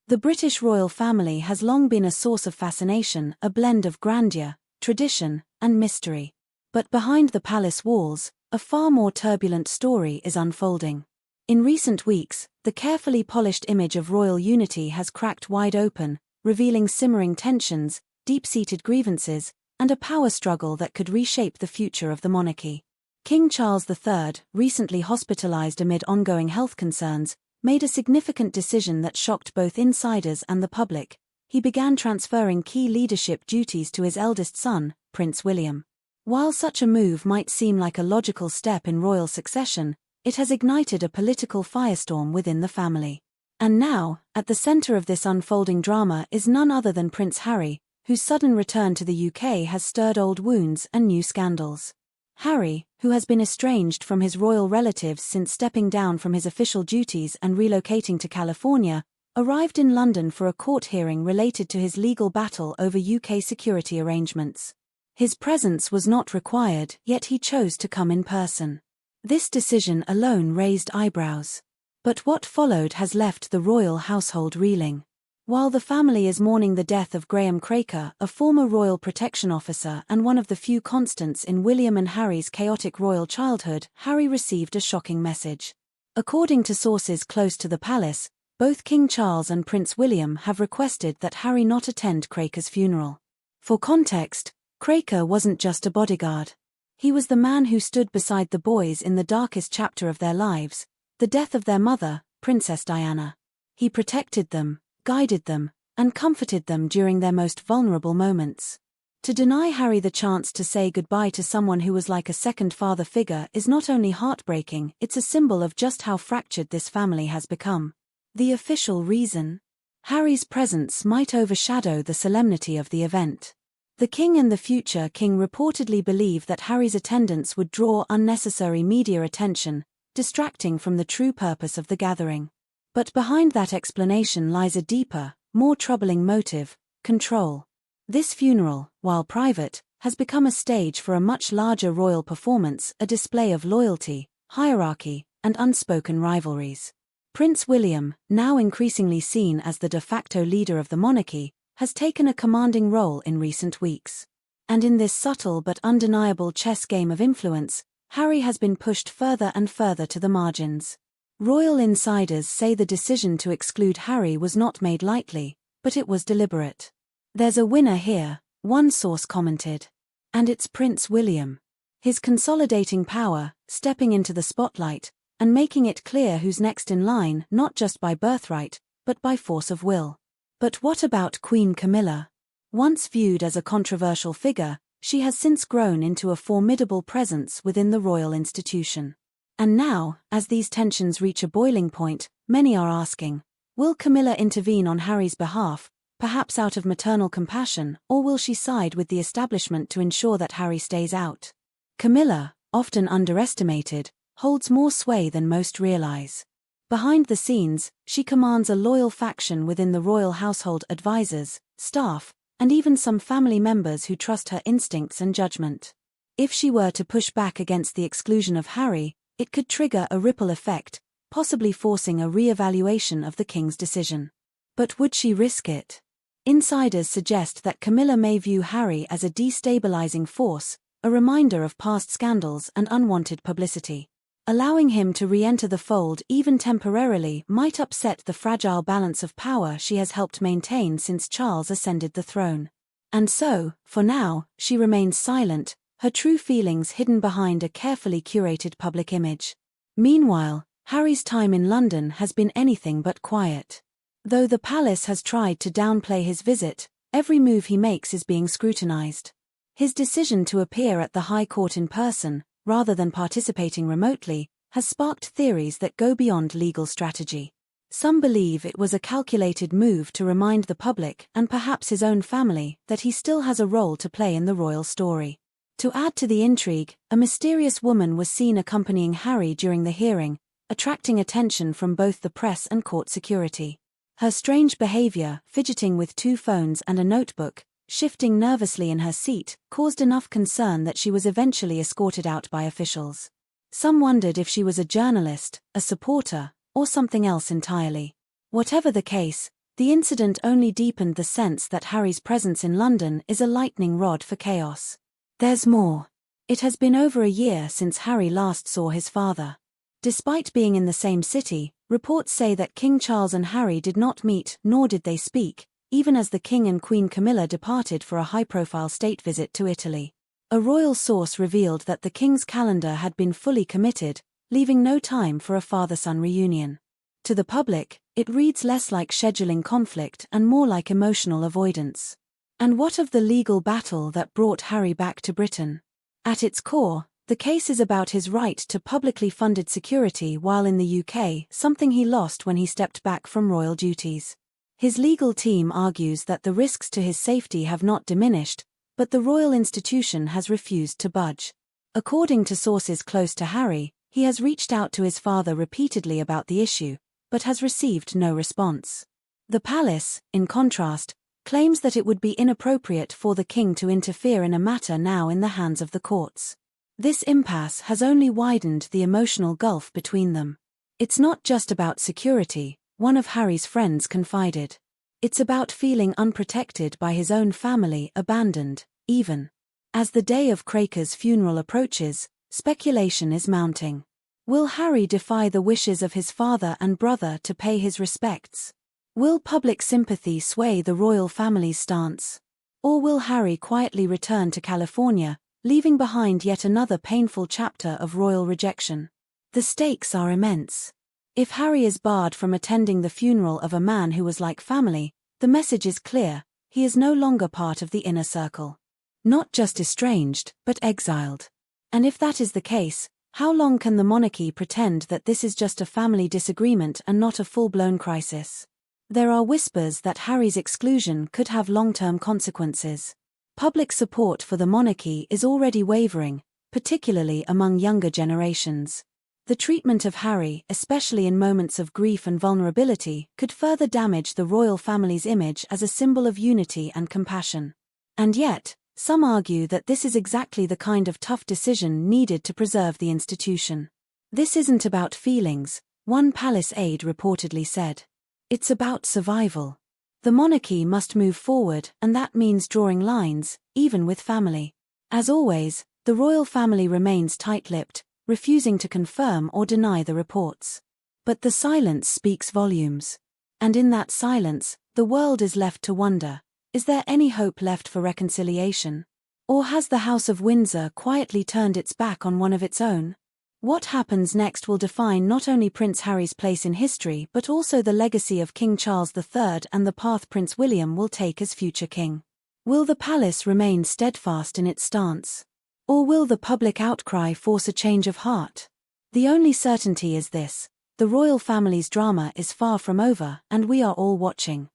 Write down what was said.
The British royal family has long been a source of fascination, a blend of grandeur, tradition, and mystery. But behind the palace walls, a far more turbulent story is unfolding. In recent weeks, the carefully polished image of royal unity has cracked wide open, revealing simmering tensions, deep-seated grievances, and a power struggle that could reshape the future of the monarchy. King Charles III, recently hospitalized amid ongoing health concerns, made a significant decision that shocked both insiders and the public. He began transferring key leadership duties to his eldest son, Prince William. While such a move might seem like a logical step in royal succession, it has ignited a political firestorm within the family. And now, at the center of this unfolding drama is none other than Prince Harry, whose sudden return to the UK has stirred old wounds and new scandals. Harry, who has been estranged from his royal relatives since stepping down from his official duties and relocating to California, arrived in London for a court hearing related to his legal battle over UK security arrangements. His presence was not required, yet he chose to come in person. This decision alone raised eyebrows. But what followed has left the royal household reeling. While the family is mourning the death of Graham Craker, a former royal protection officer and one of the few constants in William and Harry's chaotic royal childhood, Harry received a shocking message. According to sources close to the palace, both King Charles and Prince William have requested that Harry not attend Craker's funeral. For context, Craker wasn't just a bodyguard. He was the man who stood beside the boys in the darkest chapter of their lives, the death of their mother, Princess Diana. He protected them, guided them, and comforted them during their most vulnerable moments. To deny Harry the chance to say goodbye to someone who was like a second father figure is not only heartbreaking, it's a symbol of just how fractured this family has become. The official reason? Harry's presence might overshadow the solemnity of the event. The king and the future king reportedly believe that Harry's attendance would draw unnecessary media attention, distracting from the true purpose of the gathering. But behind that explanation lies a deeper, more troubling motive: control. This funeral, while private, has become a stage for a much larger royal performance, a display of loyalty, hierarchy, and unspoken rivalries. Prince William, now increasingly seen as the de facto leader of the monarchy, has taken a commanding role in recent weeks. And in this subtle but undeniable chess game of influence, Harry has been pushed further and further to the margins. Royal insiders say the decision to exclude Harry was not made lightly, but it was deliberate. "There's a winner here," one source commented. And it's Prince William. His consolidating power, stepping into the spotlight, and making it clear who's next in line, not just by birthright, but by force of will. But what about Queen Camilla? Once viewed as a controversial figure, she has since grown into a formidable presence within the royal institution. And now, as these tensions reach a boiling point, many are asking, will Camilla intervene on Harry's behalf, perhaps out of maternal compassion, or will she side with the establishment to ensure that Harry stays out? Camilla, often underestimated, holds more sway than most realize. Behind the scenes, she commands a loyal faction within the royal household: advisors, staff, and even some family members who trust her instincts and judgment. If she were to push back against the exclusion of Harry, it could trigger a ripple effect, possibly forcing a re-evaluation of the king's decision. But would she risk it? Insiders suggest that Camilla may view Harry as a destabilizing force, a reminder of past scandals and unwanted publicity. Allowing him to re-enter the fold even temporarily might upset the fragile balance of power she has helped maintain since Charles ascended the throne. And so, for now, she remains silent, her true feelings hidden behind a carefully curated public image. Meanwhile, Harry's time in London has been anything but quiet. Though the palace has tried to downplay his visit, every move he makes is being scrutinized. His decision to appear at the High Court in person, rather than participating remotely, has sparked theories that go beyond legal strategy. Some believe it was a calculated move to remind the public, and perhaps his own family, that he still has a role to play in the royal story. To add to the intrigue, a mysterious woman was seen accompanying Harry during the hearing, attracting attention from both the press and court security. Her strange behavior, fidgeting with 2 phones and a notebook, shifting nervously in her seat, caused enough concern that she was eventually escorted out by officials. Some wondered if she was a journalist, a supporter, or something else entirely. Whatever the case, The incident only deepened the sense that Harry's presence in London is a lightning rod for chaos. There's more. It has been over a year since Harry last saw his father. Despite being in the same city, reports say that King Charles and Harry did not meet, nor did they speak, even as the King and Queen Camilla departed for a high-profile state visit to Italy. A royal source revealed that the King's calendar had been fully committed, leaving no time for a father-son reunion. To the public, it reads less like scheduling conflict and more like emotional avoidance. And what of the legal battle that brought Harry back to Britain? At its core, the case is about his right to publicly funded security while in the UK, something he lost when he stepped back from royal duties. His legal team argues that the risks to his safety have not diminished, but the royal institution has refused to budge. According to sources close to Harry, he has reached out to his father repeatedly about the issue, but has received no response. The palace, in contrast, claims that it would be inappropriate for the king to interfere in a matter now in the hands of the courts. This impasse has only widened the emotional gulf between them. It's not just about security, one of Harry's friends confided. It's about feeling unprotected by his own family, abandoned, even. As the day of Craker's funeral approaches, speculation is mounting. Will Harry defy the wishes of his father and brother to pay his respects? Will public sympathy sway the royal family's stance? Or will Harry quietly return to California, leaving behind yet another painful chapter of royal rejection? The stakes are immense. If Harry is barred from attending the funeral of a man who was like family, the message is clear: he is no longer part of the inner circle. Not just estranged, but exiled. And if that is the case, how long can the monarchy pretend that this is just a family disagreement and not a full-blown crisis? There are whispers that Harry's exclusion could have long-term consequences. Public support for the monarchy is already wavering, particularly among younger generations. The treatment of Harry, especially in moments of grief and vulnerability, could further damage the royal family's image as a symbol of unity and compassion. And yet, some argue that this is exactly the kind of tough decision needed to preserve the institution. This isn't about feelings, one palace aide reportedly said. It's about survival. The monarchy must move forward, and that means drawing lines, even with family. As always, the royal family remains tight-lipped, refusing to confirm or deny the reports. But the silence speaks volumes. And in that silence, the world is left to wonder: is there any hope left for reconciliation? Or has the House of Windsor quietly turned its back on one of its own? What happens next will define not only Prince Harry's place in history but also the legacy of King Charles III and the path Prince William will take as future king. Will the palace remain steadfast in its stance? Or will the public outcry force a change of heart? The only certainty is this: the royal family's drama is far from over, and we are all watching.